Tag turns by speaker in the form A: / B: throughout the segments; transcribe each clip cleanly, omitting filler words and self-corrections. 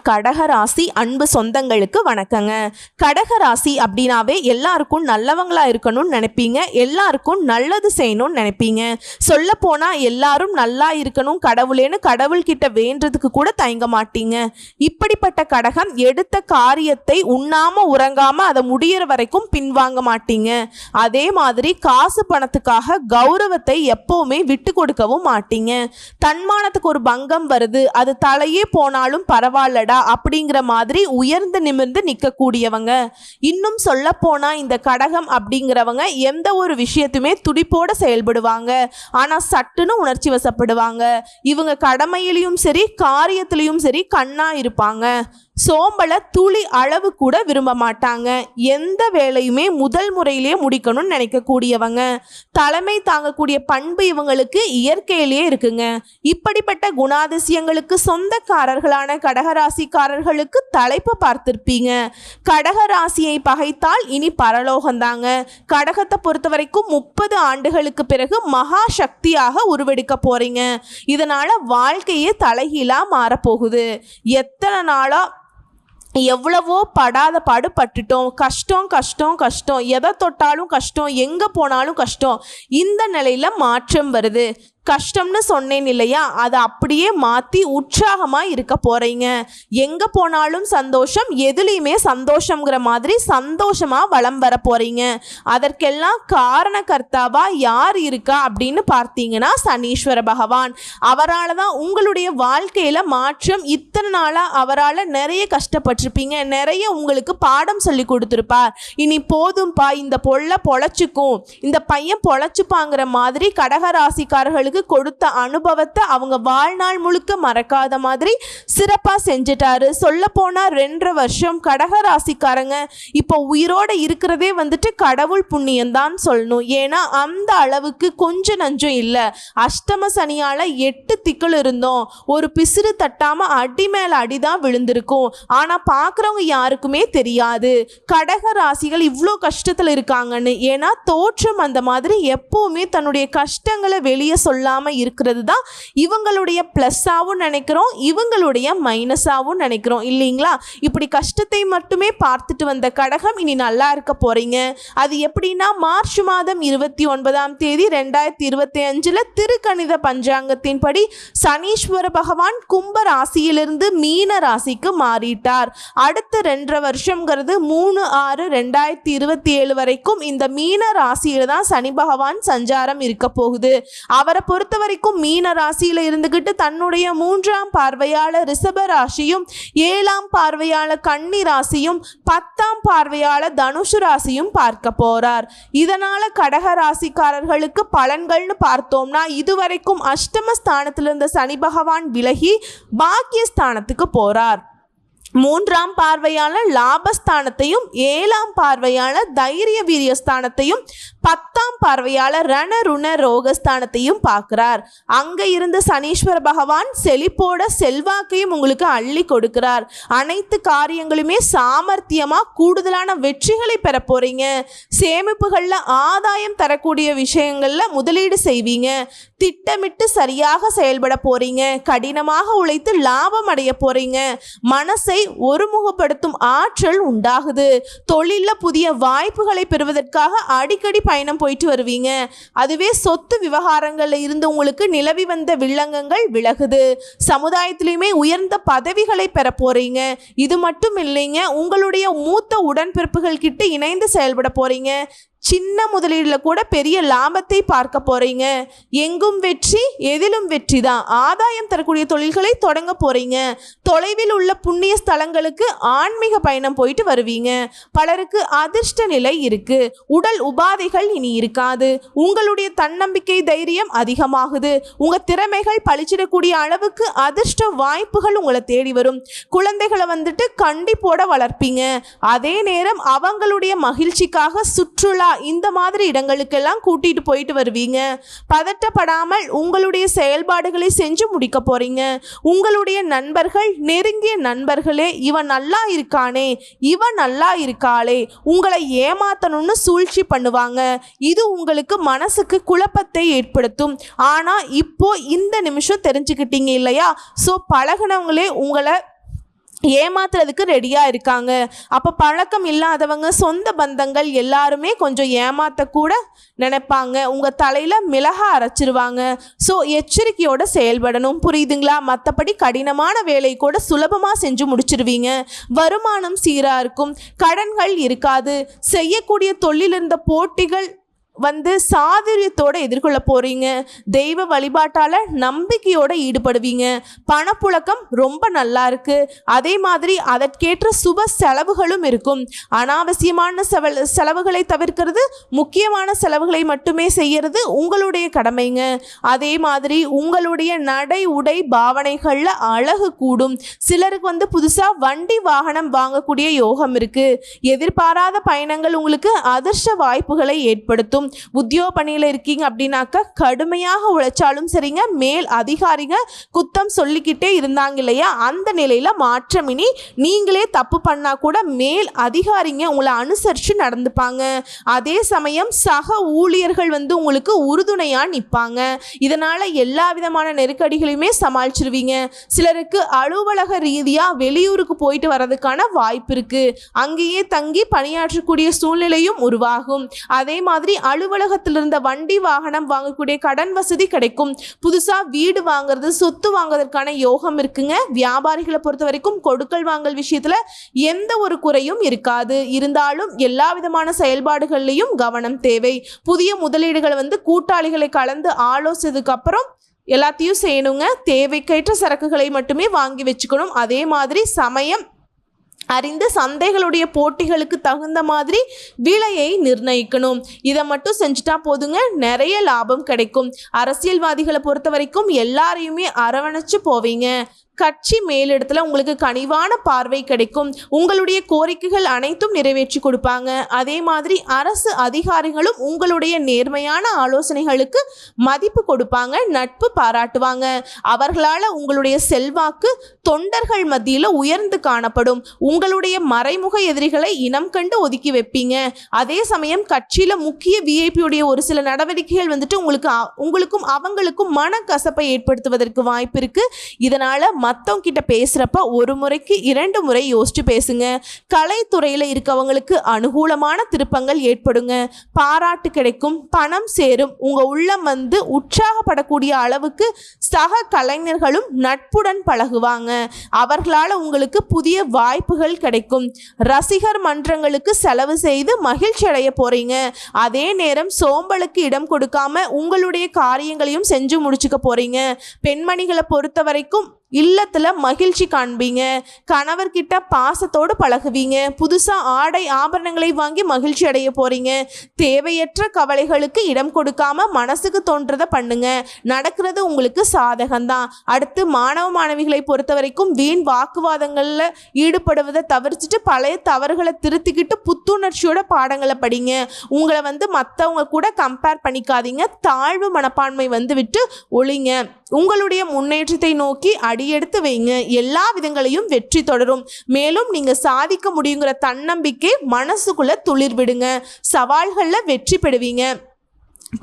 A: கடகராசி அன்பு சொந்தங்களுக்கு வணக்கங்க. கடகராசி அப்படின்னாவே எல்லாருக்கும் நல்லவங்களா இருக்கணும்னு நினைப்பீங்க, எல்லாருக்கும் நல்லது செய்யணும்னு நினைப்பீங்க. சொல்ல போனா எல்லாரும் நல்லா இருக்கணும் கடவுளேன்னு கடவுள்கிட்ட வேண்டதுக்கு கூட தயங்க மாட்டீங்க. இப்படிப்பட்ட கடகம் எடுத்த காரியத்தை உண்ணாம உறங்காம அதை முடிகிற வரைக்கும் பின்வாங்க மாட்டீங்க. அதே மாதிரி காசு பணத்துக்காக கௌரவத்தை எப்பவுமே விட்டு கொடுக்கவும் மாட்டீங்க. தன்மானத்துக்கு ஒரு பங்கம் வருது, அது தலையே போனாலும் பரவாயில்லடா அப்படிங்கிற மாதிரி உயர்ந்து நிமிர்ந்து நிற்கக்கூடியவங்க. இன்னும் சொல்ல போனா இந்த கடகம் அப்படிங்கிறவங்க எந்த ஒரு விஷயத்துமே துடிப்போட செயல்படுவாங்க. ஆனா சட்டுன்னு உணர்ச்சி வசப்படுவாங்க. இவங்க கடமையிலையும் சரி காரியத்திலையும் சரி கண்ணா இருப்பாங்க. சோம்பலை துளி அளவு கூட விரும்ப மாட்டாங்க. எந்த வேலையுமே முதல் முறையிலேயே முடிக்கணும்னு நினைக்கக்கூடியவங்க. தலைமை தாங்கக்கூடிய பண்பு இவங்களுக்கு இயற்கையிலேயே இருக்குங்க. இப்படிப்பட்ட குணாதிசயங்களுக்கு சொந்தக்காரர்களான கடகராசிக்காரர்களுக்கு தலைப்பு பார்த்திருப்பீங்க. கடகராசியை பகைத்தால் இனி பரலோகந்தாங்க. கடகத்தை பொறுத்த வரைக்கும் 30 ஆண்டுகளுக்கு பிறகு மகா சக்தியாக உருவெடுக்க போறீங்க. இதனால வாழ்க்கையே தலைகீழா மாறப்போகுது. எத்தனை நாளா எவ்வளவோ படாத பாடு பட்டுட்டோம், கஷ்டம் கஷ்டம் கஷ்டம், எதை தொட்டாலும் கஷ்டம், எங்கே போனாலும் கஷ்டம். இந்த நிலையில் மாற்றம் வருது. கஷ்டம்னு சொன்னேன் இல்லையா, அதை அப்படியே மாற்றி உற்சாகமாக இருக்க போகிறீங்க. எங்கே போனாலும் சந்தோஷம், எதுலேயுமே சந்தோஷங்கிற மாதிரி சந்தோஷமாக வலம் வர போகிறீங்க. அதற்கெல்லாம் காரணகர்த்தாவாக யார் இருக்கா அப்படின்னு பார்த்தீங்கன்னா சனீஸ்வர பகவான். அவரால் தான் உங்களுடைய வாழ்க்கையில் மாற்றம். இத்தனை நாளாக அவரால் நிறைய கஷ்டப்பட்டிருப்பீங்க, நிறைய உங்களுக்கு பாடம் சொல்லி கொடுத்துருப்பார். இனி போதும்பா, இந்த பொல்லை பொழைச்சிக்கும், இந்த பையன் பொழைச்சிப்பாங்கிற மாதிரி கடகராசிக்காரர்களுக்கு கொடுத்த அனுபவத்தை அவங்க வாழ்நாள் முழுக்க மறக்காத மாதிரி சிறப்பா செஞ்சிட்டாரு. சொல்ல போனா 2.5 வருஷம் கடகராசிக்காரங்க இப்போ உயிரோட இருக்கிறதே வந்துட்டு கடவுள் புண்ணியம்தான் சொல்லணும். ஏன்னா அந்த அளவுக்கு கொஞ்சம் நஞ்சம் இல்லை. அஷ்டம சனியால 8 திக்கள் இருந்தோம். ஒரு பிசிறு தட்டாம அடி மேல அடிதான் விழுந்திருக்கும். ஆனா பாக்குறவங்க யாருக்குமே தெரியாது கடக ராசிகள் இவ்வளோ கஷ்டத்துல இருக்காங்கன்னு. ஏன்னா தோற்றம் அந்த மாதிரி எப்பவுமே தன்னுடைய கஷ்டங்களை வெளியே சொல்லாம இருக்கிறது தான் இவங்களுடைய பிளஸ்ஸாவும் நினைக்கிறோம், இவங்களுடைய மைனஸாவும் நினைக்கிறோம் இல்லைங்களா. இப்படி கஷ்டத்தை மட்டுமே பார்த்துட்டு வந்த கடகம் இனி நல்லா இருக்க போறீங்க. அது எப்படின்னா மார்ச் மாதம் 29ஆம் தேதி 2025 திருக்கணித பஞ்சாங்கத்தின் படி சனீஸ்வர பகவான் கும்ப ராசியிலிருந்து மீன ராசிக்கு மாறிட்டார். அடுத்த 2.5 வருஷம்ங்கிறது 3/6/2027 வரைக்கும் இந்த மீன ராசியில தான் சனி பகவான் சஞ்சாரம் இருக்க போகுது. அவரை பொறுத்த வரைக்கும் மீன ராசியில இருந்துகிட்டு தன்னுடைய 3ஆம் பார்வையாளர் ரிஷப ராசியும் 7ஆம் பார்வையாளர் கன்னி ராசியும் 10ஆம் பார்வையாளர் தனுசு ராசியும் பார்க்க போறார். இதனால கடக ராசிக்காரர்களுக்கு பலன்கள்னு பார்த்தோம்னா இதுவரைக்கும் அஷ்டம ஸ்தானத்தில் இருந்த சனி பகவான் விலகி பாக்கியஸ்தானத்துக்கு போறார். 3ஆம் பார்வையாளர் லாபஸ்தானத்தையும் 7ஆம் பார்வையாளர் தைரிய வீரியஸ்தானத்தையும் 10ஆம் பார்வையாளர் ரண ருண ரோகஸ்தானத்தையும் பார்க்கிறார். அங்க இருந்து சனீஸ்வர பகவான் செழிப்போட செல்வாக்கையும் உங்களுக்கு அள்ளி கொடுக்கிறார். அனைத்து காரியங்களுமே சாமர்த்தியமா கூடுதலான வெற்றிகளை பெற போறீங்க. சேமிப்புகள்ல ஆதாயம் தரக்கூடிய விஷயங்கள்ல முதலீடு செய்வீங்க. திட்டமிட்டு சரியாக செயல்பட போறீங்க. கடினமாக உழைத்து லாபம் அடைய போறீங்க. மனசை ஒருமுகப்படுத்தும் ஆற்றல் உண்டாகுது. தொழில புதிய வாய்ப்புகளை பெறுவதற்காக அடிக்கடி பயணம் போயிட்டு வருவீங்க. அதுவே சொத்து விவகாரங்கள்ல இருந்து உங்களுக்கு நிலவி வந்த வில்லங்கங்கள் விலகுது. சமுதாயத்திலுமே உயர்ந்த பதவிகளை பெற போறீங்க. இது மட்டும் இல்லைங்க, உங்களுடைய மூத்த உடன்பிறப்புகள் கிட்ட இணைந்து செயல்பட போறீங்க. சின்ன முதலீடுல கூட பெரிய லாபத்தை பார்க்க போறீங்க. எங்கும் வெற்றி, எதிலும் வெற்றி தான். ஆதாயம் தரக்கூடிய தொழில்களை தொடங்க போறீங்க. தொலைவில் உள்ள புண்ணிய ஸ்தலங்களுக்கு ஆன்மீக பயணம் போயிட்டு வருவீங்க. பலருக்கு அதிர்ஷ்ட நிலை இருக்கு. உடல் உபாதைகள் இனி இருக்காது. உங்களுடைய தன்னம்பிக்கை தைரியம் அதிகமாகுது. உங்க திறமைகள் பழிச்சிடக்கூடிய அளவுக்கு அதிர்ஷ்ட வாய்ப்புகள் உங்களை தேடி வரும். குழந்தைகளை வந்துட்டு கண்டிப்போட வளர்ப்பீங்க. அதே நேரம் அவங்களுடைய மகிழ்ச்சிக்காக சுற்றுலா இந்த மாதிரி இடங்களுக்கெல்லாம் கூட்டிட்டு போயிட்டு வருவீங்க. பதட்டப்படாமல் உங்களுடைய செயல்பாடுகளை செஞ்சு முடிக்க போறீங்க. உங்களுடைய நண்பர்கள், நெருங்கிய நண்பர்களே, இவன் நல்லா இருக்கானே, இவன் நல்லா இருக்காளே, உங்களை ஏமாத்தணும்னு சூழ்ச்சி பண்ணுவாங்க. இது உங்களுக்கு மனசுக்கு குழப்பத்தை ஏற்படுத்தும். ஆனா இப்போ இந்த நிமிஷம் தெரிஞ்சுக்கிட்டீங்க இல்லையா, ஸோ பழகினவங்களே உங்களை ஏமாத்துறதுக்கு ரெடியா இருக்காங்க. அப்ப பழக்கம் இல்லாதவங்க, சொந்த பந்தங்கள் எல்லாருமே கொஞ்சம் ஏமாத்தக்கூட நினைப்பாங்க. உங்க தலையில மிளகா அரைச்சிருவாங்க. ஸோ எச்சரிக்கையோட செயல்படணும். புரியுதுங்களா? மற்றபடி கடினமான வேலை கூட சுலபமா செஞ்சு முடிச்சிருவீங்க. வருமானம் சீரா இருக்கும். கடன்கள் இருக்காது. செய்யக்கூடிய தொழில் இருந்த போட்டிகள் சாதுரியத்தோடு எதிர்கொள்ள போறீங்க. தெய்வ வழிபாட்டால நம்பிக்கையோட ஈடுபடுவீங்க. பணப்புழக்கம் ரொம்ப நல்லா இருக்கு. அதே மாதிரி அதற்கேற்ற சுப செலவுகளும் இருக்கும். அனாவசியமான செலவுகளை தவிர்க்கிறது, முக்கியமான செலவுகளை மட்டுமே செய்யறது உங்களுடைய கடமைங்க. அதே மாதிரி உங்களுடைய நடை உடை பாவனைகள்ல அழகு கூடும். சிலருக்கு புதுசா வண்டி வாகனம் வாங்கக்கூடிய யோகம் இருக்கு. எதிர்பாராத பயணங்கள் உங்களுக்கு அதிர்ஷ்ட வாய்ப்புகளை ஏற்படுத்தும். உத்தியோக பணியில இருக்கீங்க அப்படின்னாக்க கடுமையாக உழைச்சாலும் சரிங்க, மேல் அதிகாரிங்க குத்தம் சொல்லிக்கிட்டே இருந்தாங்க இல்லையா, அந்த நிலையில மாற்றம். இனி நீங்களே தப்பு பண்ணா கூட மேல் அதிகாரிங்க உங்களை அனுசரித்து நடந்துப்பாங்க. அதே சமயம் சக ஊழியர்கள் உங்களுக்கு உறுதுணையா நிற்பாங்க. இதனால எல்லா விதமான நெருக்கடிகளையுமே சமாளிச்சிருவீங்க. சிலருக்கு அலுவலக ரீதியா வெளியூருக்கு போயிட்டு வர்றதுக்கான வாய்ப்பு இருக்கு. அங்கேயே தங்கி பணியாற்றக்கூடிய சூழ்நிலையும் உருவாகும். அதே மாதிரி அலுவலகத்தில் இருந்த வண்டி வாகனம் வாங்கக்கூடிய கடன் வசதி கிடைக்கும். புதுசா வீடு வாங்குறது, சொத்து வாங்குவதற்கான யோகம் இருக்குங்க. வியாபாரிகளை பொறுத்த வரைக்கும் கொடுக்கல் வாங்கல் விஷயத்துல எந்த ஒரு குறையும் இருக்காது. இருந்தாலும் எல்லா விதமான செயல்பாடுகள்லையும் கவனம் தேவை. புதிய முதலீடுகளை கூட்டாளிகளை கலந்து ஆலோசித்ததுக்கு அப்புறம் எல்லாத்தையும் செய்யணுங்க. தேவைக்கேற்ற சரக்குகளை மட்டுமே வாங்கி வச்சுக்கணும். அதே மாதிரி சமயம் அறிந்து சந்தைகளுடைய போட்டிகளுக்கு தகுந்த மாதிரி விலையை நிர்ணயிக்கணும். இதை மட்டும் செஞ்சுட்டா போதுங்க, நிறைய லாபம் கிடைக்கும். அரசியல்வாதிகளை பொறுத்த வரைக்கும் எல்லாரையுமே அரவணைச்சு போவீங்க. கட்சி மேலிடத்துல உங்களுக்கு கனிவான பார்வை கிடைக்கும். உங்களுடைய கோரிக்கைகள் அனைத்தும் நிறைவேற்றி கொடுப்பாங்க. அதே மாதிரி அரசு அதிகாரிகளும் உங்களுடைய நேர்மையான ஆலோசனைகளுக்கு மதிப்பு கொடுப்பாங்க, நட்பு பாராட்டுவாங்க. அவர்களால் உங்களுடைய செல்வாக்கு தொண்டர்கள் மத்தியில் உயர்ந்து காணப்படும். உங்களுடைய மறைமுக எதிரிகளை இனம் கண்டு ஒதுக்கி வைப்பீங்க. அதே சமயம் கட்சியில முக்கிய விஐபியுடைய ஒரு சில நடவடிக்கைகள் உங்களுக்கும் அவங்களுக்கும் மனக்கசப்பை ஏற்படுத்துவதற்கு வாய்ப்பு இருக்கு. இதனால மற்றவங்க கிட்ட பேசுறப்ப ஒரு முறைக்கு 2 முறை யோசிச்சு பேசுங்க. கலைத்துறையில இருக்கவங்களுக்கு அனுகூலமான திருப்பங்கள் ஏற்படுங்க. பாராட்டு கிடைக்கும், பணம் சேரும். உங்க உள்ளம் உற்சாகப்படக்கூடிய அளவுக்கு சக கலைஞர்களும் நட்புடன் பழகுவாங்க. அவர்களால் உங்களுக்கு புதிய வாய்ப்புகள் கிடைக்கும். ரசிகர் மன்றங்களுக்கு செலவு செய்து மகிழ்ச்சி அடைய போறீங்க. அதே நேரம் சோம்பலுக்கு இடம் கொடுக்காம உங்களுடைய காரியங்களையும் செஞ்சு முடிச்சுக்க போறீங்க. பெண்மணிகளை பொறுத்த வரைக்கும் இல்லத்துல மகிழ்ச்சி காண்பீங்க. கணவர்கிட்ட பாசத்தோடு பழகுவீங்க. புதுசா ஆடை ஆபரணங்களை வாங்கி மகிழ்ச்சி அடைய போறீங்க. தேவையற்ற கவலைகளுக்கு இடம் கொடுக்காம மனசுக்கு தோன்றதை பண்ணுங்க. நடக்கிறது உங்களுக்கு சாதகம்தான். அடுத்து மாணவ மாணவிகளை பொறுத்த வரைக்கும் வீண் வாக்குவாதங்கள்ல ஈடுபடுவதை தவிர்த்துட்டு பழைய தவறுகளை திருத்திக்கிட்டு புத்துணர்ச்சியோட பாடங்களை படிங்க. உங்களை மற்றவங்க கூட கம்பேர் பண்ணிக்காதீங்க. தாழ்வு மனப்பான்மை விட்டு ஒழிங்க. உங்களுடைய முன்னேற்றத்தை நோக்கி அடியெடுத்து வைங்க. எல்லா விதங்களையும் வெற்றி தொடரும். மேலும் நீங்க சாதிக்க முடியுங்கிற தன்னம்பிக்கை மனசுக்குள்ள துளிர் விடுங்க. சவால்கள்ல வெற்றி பெறுவீங்க.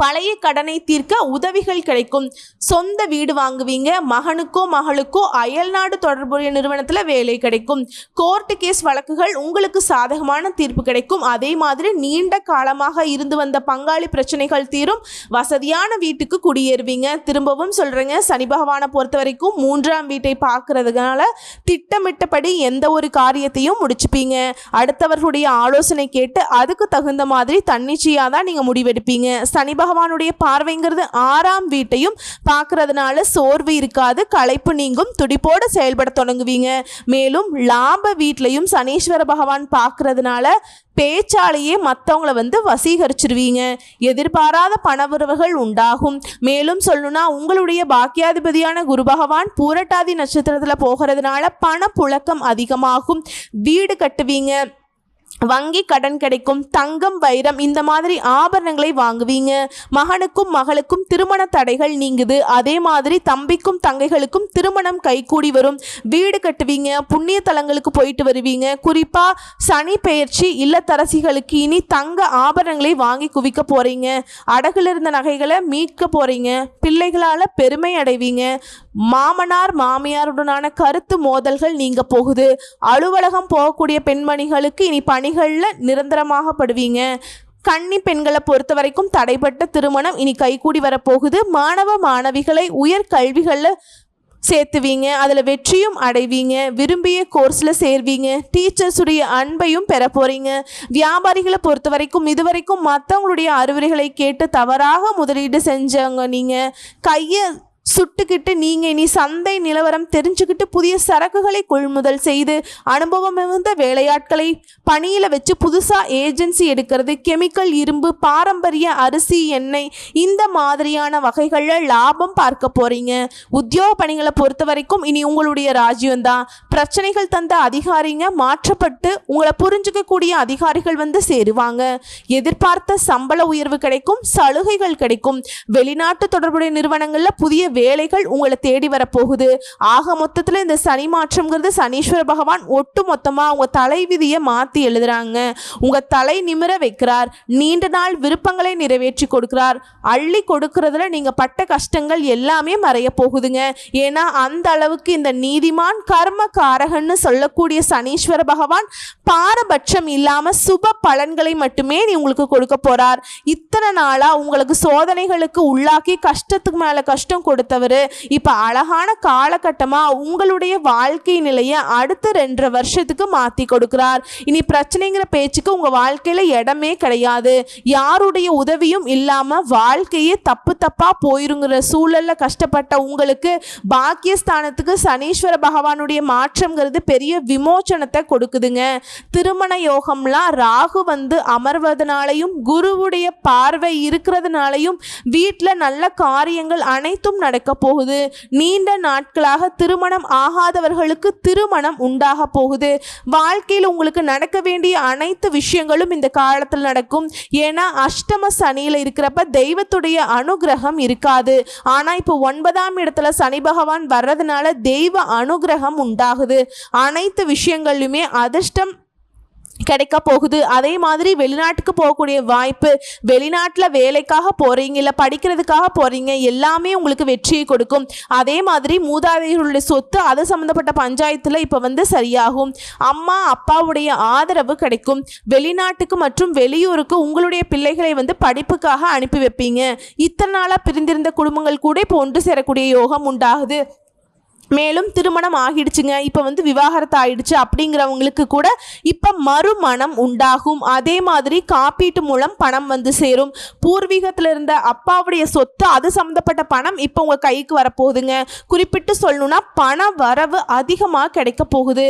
A: பழைய கடனை தீர்க்க உதவிகள் கிடைக்கும். சொந்த வீடு வாங்குவீங்க. மகனுக்கோ மகளுக்கோ அயல்நாடு தொடர்புடைய நிறுவனத்தில் வேலை கிடைக்கும். கோர்ட்டு கேஸ் வழக்குகள் உங்களுக்கு சாதகமான தீர்ப்பு கிடைக்கும். அதே மாதிரி நீண்ட காலமாக இருந்து வந்த பங்காளி பிரச்சனைகள் தீரும். வசதியான வீட்டுக்கு குடியேறுவீங்க. திரும்பவும் சொல்கிறேங்க, சனி பகவானை பொறுத்த வரைக்கும் 3ஆம் வீட்டை பார்க்கறதுனால திட்டமிட்டபடி எந்த ஒரு காரியத்தையும் முடிச்சுப்பீங்க. அடுத்தவர்களுடைய ஆலோசனை கேட்டு அதுக்கு தகுந்த மாதிரி தன்னிச்சையாக தான் நீங்கள் முடிவெடுப்பீங்க. சனி பகவானுடைய பார்வைங்கிறது 6ஆம் வீட்டையும் பார்க்கறதுனால சோர்வு இருக்காது, களைப்பு நீங்கும், துடிப்போடு செயல்பட தொடங்குவீங்க. மேலும் லாப வீட்லையும் சனீஸ்வர பகவான் பார்க்கறதுனால பேச்சாலேயே மற்றவங்களை வசீகரிச்சிருவீங்க. எதிர்பாராத பணவரவுகள் உண்டாகும். மேலும் சொல்லணும்னா உங்களுடைய பாக்கியாதிபதியான குரு பகவான் பூரட்டாதி நட்சத்திரத்தில் போகிறதுனால பணப்புழக்கம் அதிகமாகும். வீடு கட்டுவீங்க. வங்கி கடன் கிடைக்கும், தங்கம் வைரம் இந்த மாதிரி ஆபரணங்களை வாங்குவீங்க. மகனுக்கும் மகளுக்கும் திருமண தடைகள் நீங்குது. அதே மாதிரி தம்பிக்கும் தங்கைகளுக்கும் திருமணம் கைகூடி வரும். வீடு கட்டுவீங்க, புண்ணிய தலங்களுக்கு போயிட்டு வருவீங்க. குறிப்பா சனி பெயர்ச்சி இல்லத்தரசிகளுக்கு இனி தங்க ஆபரணங்களை வாங்கி குவிக்க போறீங்க. அடகுல இருந்த நகைகளை மீட்க போறீங்க. பிள்ளைகளால பெருமை அடைவீங்க. மாமனார் மாமியாருடனான கருத்து மோதல்கள் நீங்க போகுது. அலுவலகம் போகக்கூடிய பெண்மணிகளுக்கு இனி பணிகளில் நிரந்தரமாகப்படுவீங்க. கன்னி பெண்களை பொறுத்த வரைக்கும் தடைப்பட்ட திருமணம் இனி கைகூடி வரப்போகுது. மாணவ மாணவிகளை உயர் கல்விகளில் சேர்த்துவீங்க, அதில் வெற்றியும் அடைவீங்க. விரும்பிய கோர்ஸில் சேர்வீங்க. டீச்சர்ஸுடைய அன்பையும் பெற போகிறீங்க. வியாபாரிகளை பொறுத்த வரைக்கும் இதுவரைக்கும் மற்றவங்களுடைய அறிவுரைகளை கேட்டு தவறாக முதலீடு செஞ்சவங்க நீங்கள் கையை சுட்டுக்கிட்டு நீங்கள் இனி சந்தை நிலவரம் தெரிஞ்சுக்கிட்டு புதிய சரக்குகளை கொள்முதல் செய்து அனுபவம் மிகுந்த வேலையாட்களை பணியில் வச்சு புதுசாக ஏஜென்சி எடுக்கிறது, கெமிக்கல், இரும்பு, பாரம்பரிய அரிசி, எண்ணெய் இந்த மாதிரியான வகைகளில் லாபம் பார்க்க போகிறீங்க. உத்தியோக பணிகளை பொறுத்த வரைக்கும் இனி உங்களுடைய ராஜ்யம்தான். பிரச்சனைகள் தந்த அதிகாரிங்க மாற்றப்பட்டு உங்களை புரிஞ்சுக்கக்கூடிய அதிகாரிகள் வந்து சேருவாங்க. எதிர்பார்த்த சம்பள உயர்வு கிடைக்கும், சலுகைகள் கிடைக்கும். வெளிநாட்டு தொடர்புடைய நிறுவனங்களில் புதிய வேலைகள் உங்களை தேடி வரப்போகுது. ஆக மொத்தத்தில் இந்த சனி மாற்றம்ங்கிறது சனீஸ்வர பகவான் ஒட்டு மொத்தமாக உங்கள் தலைவிதியை மாற்றி எழுதுறாங்க. உங்கள் தலை நிமிர வைக்கிறார். நீண்ட நாள் விருப்பங்களை நிறைவேற்றி கொடுக்கிறார். அள்ளி கொடுக்கறதுல நீங்கள் பட்ட கஷ்டங்கள் எல்லாமே மறைய போகுதுங்க. ஏன்னா அந்த அளவுக்கு இந்த நீதிமான் கர்ம காரகன்னு சொல்லக்கூடிய சனீஸ்வர பகவான் பாரபட்சம் இல்லாமல் சுப பலன்களை மட்டுமே உங்களுக்கு கொடுக்க போறார். இத்தனை நாளாக உங்களுக்கு சோதனைகளுக்கு உள்ளாக்கி கஷ்டத்துக்கு மேலே கஷ்டம் கொடுத்தவர் இப்ப அழகான காலகட்டமா உங்களுடைய வாழ்க்கை நிலையை அடுத்த 2.5 வருஷத்துக்கு மாத்தி கொடுக்கிறார். இனி பிரச்சனைங்கிற பேச்சுக்கு உங்க வாழ்க்கையில இடமே கிடையாது. யாருடைய உதவியும் இல்லாம வாழ்க்கையே தப்பா போயிருங்கிற சூழல்ல கஷ்டப்பட்ட உங்களுக்கு பாக்கியஸ்தானத்துக்கு சனீஸ்வர பகவானுடைய மாற்றம்ங்கிறது பெரிய விமோச்சனத்தை கொடுக்குதுங்க. திருமண யோகம்லாம் ராகு வந்து அமர்வதனாலையும் குருவுடைய பார்வை இருக்கிறதுனாலையும் வீட்டில் நல்ல காரியங்கள் அனைத்தும் நடக்க போகுது. நீண்ட நாட்களாக திருமணம் ஆகாதவர்களுக்கு திருமணம் உண்டாக போகுது. வாழ்க்கையில் உங்களுக்கு நடக்க வேண்டிய அனைத்து விஷயங்களும் இந்த காலத்தில் நடக்கும். ஏன்னா அஷ்டம சனியில் இருக்கிறப்ப தெய்வத்துடைய அனுகிரகம் இருக்காது. ஆனால் இப்போ 9ஆம் இடத்துல சனி பகவான் வர்றதுனால தெய்வ அனுகிரகம் உண்டாகுது. அனைத்து விஷயங்களிலுமே அதிர்ஷ்டம் கிடைக்க போகுது. அதே மாதிரி வெளிநாட்டுக்கு போகக்கூடிய வாய்ப்பு, வெளிநாட்டில் வேலைக்காக போகிறீங்க இல்லை படிக்கிறதுக்காக போகிறீங்க, எல்லாமே உங்களுக்கு வெற்றியை கொடுக்கும். அதே மாதிரி மூதாதையர்களுடைய சொத்து அது சம்மந்தப்பட்ட பஞ்சாயத்தில் இப்போ வந்து சரியாகும். அம்மா அப்பாவுடைய ஆதரவு கிடைக்கும். வெளிநாட்டுக்கு மற்றும் வெளியூருக்கு உங்களுடைய பிள்ளைகளை வந்து படிப்புக்காக அனுப்பி வைப்பீங்க. இத்தனை நாளாக பிரிந்திருந்த குடும்பங்கள் கூட இப்போ ஒன்று சேரக்கூடிய யோகம் உண்டாகுது. மேலும் திருமணம் ஆகிடுச்சுங்க, இப்போ வந்து விவாகரத்து ஆயிடுச்சு அப்படிங்கிறவங்களுக்கு கூட இப்போ மறுமணம் உண்டாகும். அதே மாதிரி காப்பீட்டு மூலம் பணம் வந்து சேரும். பூர்வீகத்தில் இருந்த அப்பாவுடைய சொத்து அது சம்மந்தப்பட்ட பணம் இப்போ உங்கள் கைக்கு வரப்போகுதுங்க. குறிப்பிட்டு சொல்லணும்னா பண வரவு அதிகமாக கிடைக்க போகுது.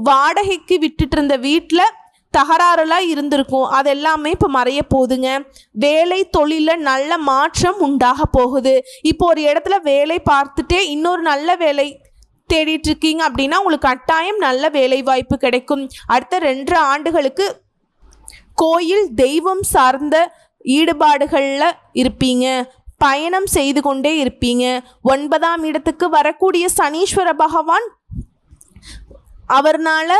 A: வாடகைக்கு விட்டுட்டு இருந்த வீட்டில் தகராறுலாம் இருந்திருக்கும், அதெல்லாமே இப்போ மறைய போகுதுங்க. வேலை தொழிலில் நல்ல மாற்றம் உண்டாக போகுது. இப்போ ஒரு இடத்துல வேலை பார்த்துட்டே இன்னொரு நல்ல வேலை தேடிட்டு இருக்கீங்க அப்படின்னா உங்களுக்கு கட்டாயம் நல்ல வேலை வாய்ப்பு கிடைக்கும். அடுத்த 2 ஆண்டுகளுக்கு கோயில் தெய்வம் சார்ந்த ஈடுபாடுகளில் இருப்பீங்க. பயணம் செய்து கொண்டே இருப்பீங்க. 9ஆம் இடத்துக்கு வரக்கூடிய சனீஸ்வர பகவான் அவர்னால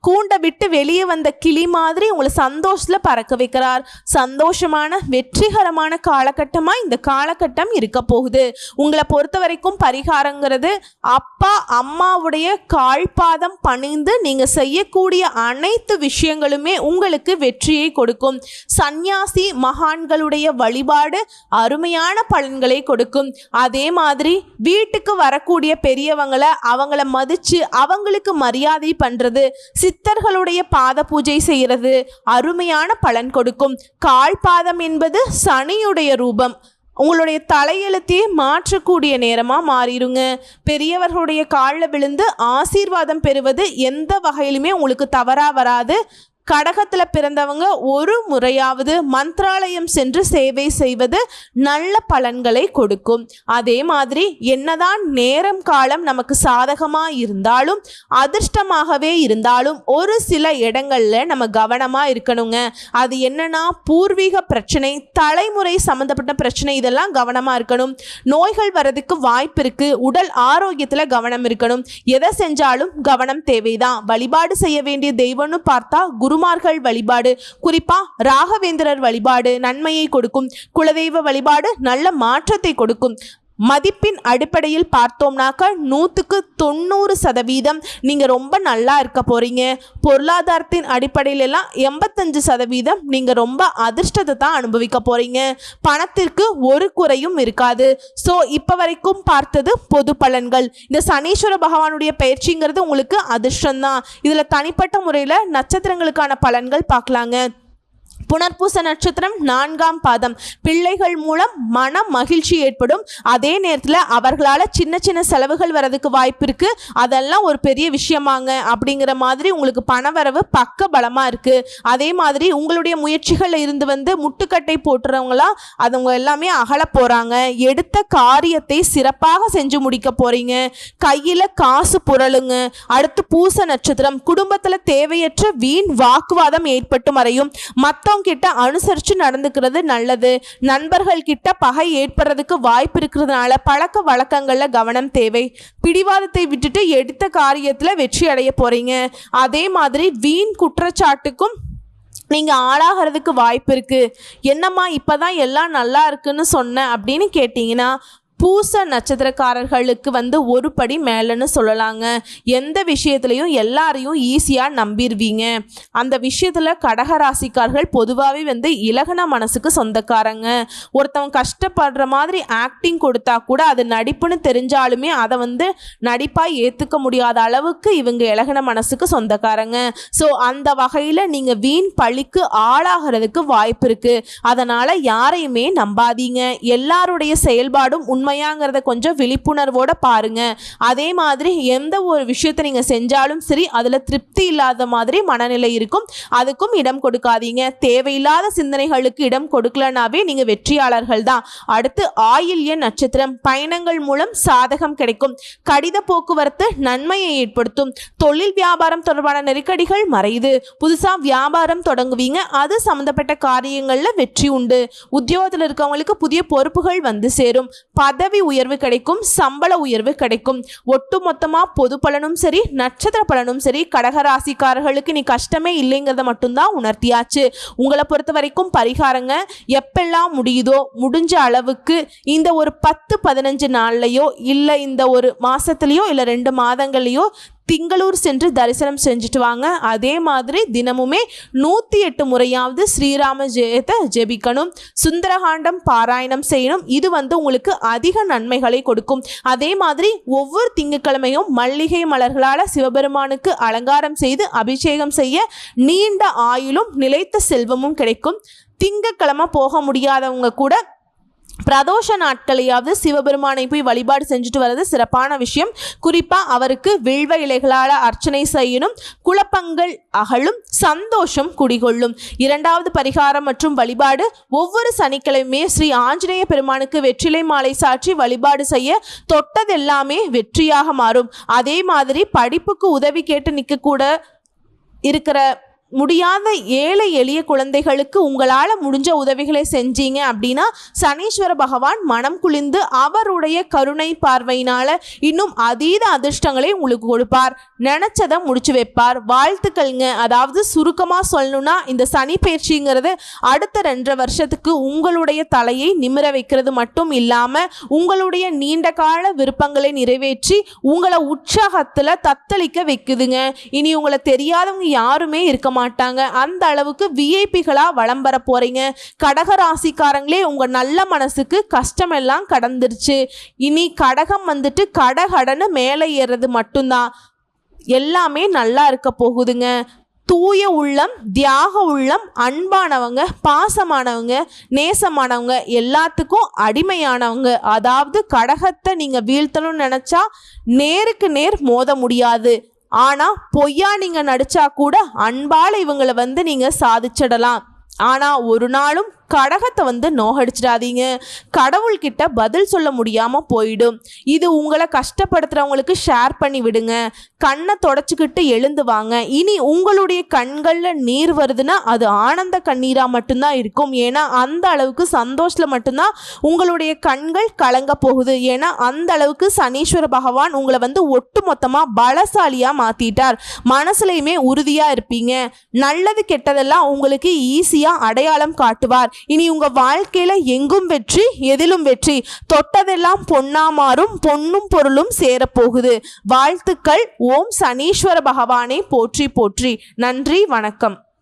A: கூண்டை விட்டு வெளியே வந்த கிளி மாதிரி உங்களை சந்தோஷத்தில் பறக்க வைக்கிறார். சந்தோஷமான வெற்றிகரமான காலகட்டமாக இந்த காலகட்டம் இருக்க போகுது. உங்களை பொறுத்த வரைக்கும் பரிகாரங்கிறது அப்பா அம்மாவுடைய கால்பாதம் பணிந்து நீங்கள் செய்யக்கூடிய அனைத்து விஷயங்களுமே உங்களுக்கு வெற்றியை கொடுக்கும். சந்நியாசி மகான்களுடைய வழிபாடு அருமையான பலன்களை கொடுக்கும். அதே மாதிரி வீட்டுக்கு வரக்கூடிய பெரியவங்களை அவங்கள மதித்து அவங்களுக்கு மரியாதை பண்ணுறது, சித்தர்களுடைய பாத பூஜை செய்கிறது அருமையான பலன் கொடுக்கும். கால் பாதம் என்பது சனியுடைய ரூபம். உங்களுடைய தலையெழுத்தையே மாற்றக்கூடிய நேரமாக மாறிடுங்க. பெரியவர்களுடைய காலில் விழுந்து ஆசீர்வாதம் பெறுவது எந்த வகையிலுமே உங்களுக்கு தவறாக வராது. கடகத்தில் பிறந்தவங்க ஒரு முறையாவது மந்திராலயம் சென்று சேவை செய்வது நல்ல பலன்களை கொடுக்கும். அதே மாதிரி என்னதான் நேரம் காலம் நமக்கு சாதகமாக இருந்தாலும் அதிர்ஷ்டமாகவே இருந்தாலும் ஒரு சில இடங்கள்ல நம்ம கவனமாக இருக்கணுங்க. அது என்னன்னா பூர்வீக பிரச்சனை, தலைமுறை சம்மந்தப்பட்ட பிரச்சனை, இதெல்லாம் கவனமாக இருக்கணும். நோய்கள் வரதுக்கு வாய்ப்பு இருக்கு. உடல் ஆரோக்கியத்தில் கவனம் இருக்கணும். எதை செஞ்சாலும் கவனம் தேவைதான். வழிபாடு செய்ய வேண்டிய தெய்வம்னு பார்த்தா குருமார்கள் வழிபாடு, குறிப்பா ராகவேந்திரர் வழிபாடு நன்மையை கொடுக்கும். குலதெய்வ வழிபாடு நல்ல மாற்றத்தை கொடுக்கும். மதிப்பின் அடிப்படையில் பார்த்தோம்னாக்க 100% நீங்கள் ரொம்ப நல்லா இருக்க போகிறீங்க. பொருளாதாரத்தின் அடிப்படையிலெல்லாம் 85% நீங்கள் ரொம்ப அதிர்ஷ்டத்தை தான் அனுபவிக்க போகிறீங்க. பணத்திற்கு ஒரு குறையும் இருக்காது. ஸோ இப்போ வரைக்கும் பார்த்தது பொது பலன்கள். இந்த சனீஸ்வர பகவானுடைய பயிற்சிங்கிறது உங்களுக்கு அதிர்ஷ்டம்தான். இதில் தனிப்பட்ட முறையில் நட்சத்திரங்களுக்கான பலன்கள் பார்க்கலாங்க. புனர்பூச நட்சத்திரம் 4ஆம் பாதம். பிள்ளைகள் மூலம் மன மகிழ்ச்சி ஏற்படும். அதே நேரத்தில் அவர்களால் சின்ன சின்ன செலவுகள் வரதுக்கு வாய்ப்பு இருக்கு. அதெல்லாம் ஒரு பெரிய விஷயமாங்க அப்படிங்கிற மாதிரி உங்களுக்கு பணவரவு பக்க பலமாக இருக்கு. அதே மாதிரி உங்களுடைய முயற்சிகளில் இருந்து முட்டுக்கட்டை போட்டுறவங்களாம் அவங்க எல்லாமே அகல போறாங்க. எடுத்த காரியத்தை சிறப்பாக செஞ்சு முடிக்க போறீங்க. கையில் காசு புரளுங்க. அடுத்து பூச நட்சத்திரம். குடும்பத்தில் தேவையற்ற வீண் வாக்குவாதம் ஏற்பட்டு மறையும். மற்ற கிட்ட அனுசரித்து நடந்துக்கிறது நல்லது. நண்பர்கள் கிட்ட பகை ஏற்படுறதுக்கு வாய்ப்பு இருக்கிறதுனால பழக்க வழக்கங்கள்ல கவனம் தேவை. பிடிவாதத்தை விட்டுட்டு எடுத்த காரியத்தில் வெற்றி அடைய போறீங்க. அதே மாதிரி வீண் குற்றச்சாட்டுக்கும் நீங்கள் ஆளாகிறதுக்கு வாய்ப்பு இருக்குது. என்னம்மா இப்போ தான் எல்லாம் நல்லா இருக்குன்னு சொன்னேன் அப்படின்னு கேட்டிங்கன்னா பூச நட்சத்திரக்காரர்களுக்கு ஒரு படி மேலேன்னு சொல்லலாங்க. எந்த விஷயத்துலையும் எல்லாரையும் ஈஸியாக நம்பிடுவீங்க. அந்த விஷயத்தில் கடகராசிக்காரர்கள் பொதுவாகவே இலகன மனசுக்கு சொந்தக்காரங்க. ஒருத்தவங்க கஷ்டப்படுற மாதிரி ஆக்டிங் கொடுத்தா கூட அது நடிப்புன்னு தெரிஞ்சாலுமே அதை நடிப்பாக ஏற்றுக்க முடியாத அளவுக்கு இவங்க இலகன மனசுக்கு சொந்தக்காரங்க. ஸோ அந்த வகையில் நீங்கள் வீண் பழிக்கு ஆளாகிறதுக்கு வாய்ப்பு இருக்குது. அதனால் யாரையுமே நம்பாதீங்க. எல்லாருடைய செயல்பாடும் உண்மையாங்கிறத கொஞ்சம் விழிப்புணர்வோட பாருங்க. அதே மாதிரி எந்த ஒரு விஷயத்தை நீங்க செஞ்சாலும் சரி அதுல திருப்தி இல்லாத மாதிரி மனநிலை இருக்கும். அதுக்கும் இடம் கொடுக்காதீங்க. தேவையில்லாத சிந்தனைகளுக்கு இடம் கொடுக்கலனாவே நீங்க வெற்றியாளர்கள் தான். அடுத்து ஆயில்ய நட்சத்திரம். பயணங்கள் மூலம் சாதகம் கிடைக்கும். கடித போக்குவரத்து நன்மையை ஏற்படுத்தும். தொழில் வியாபாரம் தொடர்பான நெருக்கடிகள் மறையுது. புதுசா வியாபாரம் தொடங்குவீங்க. அது சம்பந்தப்பட்ட காரியங்கள்ல வெற்றி உண்டு. உத்தியோகத்தில் இருக்கவங்களுக்கு புதிய பொறுப்புகள் சேரும். பதவி உயர்வு கிடைக்கும். சம்பள உயர்வு கிடைக்கும். ஒட்டு மொத்தமாக பொது பலனும் சரி நட்சத்திர பலனும் சரி கடகராசிக்காரர்களுக்கு நீ கஷ்டமே இல்லைங்கிறத மட்டும்தான் உணர்த்தியாச்சு. உங்களை பொறுத்த வரைக்கும் பரிகாரங்க எப்பெல்லாம் முடியுதோ முடிஞ்ச அளவுக்கு இந்த ஒரு 10-15 நாள்லையோ இல்லை இந்த ஒரு மாதத்துலேயோ இல்லை 2 மாதங்கள்லையோ திங்களூர் சென்று தரிசனம் செஞ்சுட்டு வாங்க. அதே மாதிரி தினமுமே 108 முறையாவது ஸ்ரீராம ஜெயத்தை ஜெபிக்கணும். சுந்தரகாண்டம் பாராயணம் செய்யணும். இது உங்களுக்கு அதிக நன்மைகளை கொடுக்கும். அதே மாதிரி ஒவ்வொரு திங்கட்கிழமையும் மல்லிகை மலர்களால் சிவபெருமானுக்கு அலங்காரம் செய்து அபிஷேகம் செய்ய நீண்ட ஆயுளும் நிலைத்த செல்வமும் கிடைக்கும். திங்கட்கிழமை போக முடியாதவங்க கூட பிரதோஷ நாட்களையாவது சிவபெருமானை போய் வழிபாடு செஞ்சுட்டு வர்றது சிறப்பான விஷயம். குறிப்பாக அவருக்கு வில்வ இலைகளால் அர்ச்சனை செய்யணும். குழப்பங்கள் அகலும். சந்தோஷம் குடிகொள்ளும். 2வது பரிகாரம் மற்றும் வழிபாடு ஒவ்வொரு சனிக்கிழமையுமே ஸ்ரீ ஆஞ்சநேய பெருமானுக்கு வெற்றிலை மாலை சாற்றி வழிபாடு செய்ய தொட்டதெல்லாமே வெற்றியாக மாறும். அதே மாதிரி படிப்புக்கு உதவி கேட்டு நிற்கக்கூட இருக்கிற முடியாத ஏழை எளிய குழந்தைகளுக்கு உங்களால் முடிஞ்ச உதவிகளை செஞ்சீங்க அப்படின்னா சனீஸ்வர பகவான் மனம் குளிர்ந்து அவருடைய கருணை பார்வையினால இன்னும் அதீத அதிர்ஷ்டங்களை உங்களுக்கு கொடுப்பார். நினைச்சதை முடிச்சு வைப்பார். வாழ்த்துக்கள்ங்க. அதாவது சுருக்கமாக சொல்லணும்னா இந்த சனி பயிற்சிங்கிறது அடுத்த 2.5 வருஷத்துக்கு உங்களுடைய தலையை நிமிர வைக்கிறது மட்டும் இல்லாமல் உங்களுடைய நீண்ட கால விருப்பங்களை நிறைவேற்றி உங்களை உற்சாகத்தில் தத்தளிக்க வைக்குதுங்க. இனி உங்களை தெரியாதவங்க யாருமே இருக்க மாட்டாங்க. அந்த அளவுக்கு விஐபிகளா வலம் வர போறீங்க. கடகராசிக்காரங்களே உங்க நல்ல மனசுக்கு கஷ்டம் எல்லாம் கடந்துருச்சு. இனி கடகம் கடகடன்னு மேலே ஏறது மட்டும்தான். எல்லாமே நல்லா இருக்க போகுதுங்க. தூய உள்ளம், தியாக உள்ளம், அன்பானவங்க, பாசமானவங்க, நேசமானவங்க, எல்லாத்துக்கும் அடிமையானவங்க. அதாவது கடகத்தை நீங்க வீழ்த்தணும்னு நினைச்சா நேருக்கு நேர் மோத முடியாது. ஆனா பொய்யா நீங்க நடிச்சா கூட அன்பால இவங்களை நீங்க சாதிச்சிடலாம். ஆனா ஒரு நாளும் கடகத்தை நோகடிச்சிடாதீங்க. கடவுள்கிட்ட பதில் சொல்ல முடியாம போயிடும். இது உங்களை கஷ்டப்படுத்துறவங்களுக்கு ஷேர் பண்ணி விடுங்க. கண்ணை தொடச்சிக்கிட்டு எழுந்து வாங்க. இனி உங்களுடைய கண்கள்ல நீர் வருதுன்னா அது ஆனந்த கண்ணீரா மட்டும்தான் இருக்கும். ஏன்னா அந்த அளவுக்கு சந்தோஷத்துல மட்டும்தான் உங்களுடைய கண்கள் கலங்க போகுது. ஏன்னா அந்த அளவுக்கு சனீஸ்வர பகவான் உங்களை ஒட்டு மொத்தமா பலசாலியா மாத்திட்டார். மனசுலையுமே உறுதியா இருப்பீங்க. நல்லது கெட்டதெல்லாம் உங்களுக்கு ஈஸியா அடையாளம் காட்டுவார். இனி உங்க வாழ்க்கையில எங்கும் வெற்றி, எதிலும் வெற்றி. தொட்டதெல்லாம் பொன்னா மாறும். பொன்னும் பொருளும் சேரப்போகுது. வாழ்த்துக்கள். ஓம் சனீஸ்வர பகவானை போற்றி போற்றி. நன்றி, வணக்கம்.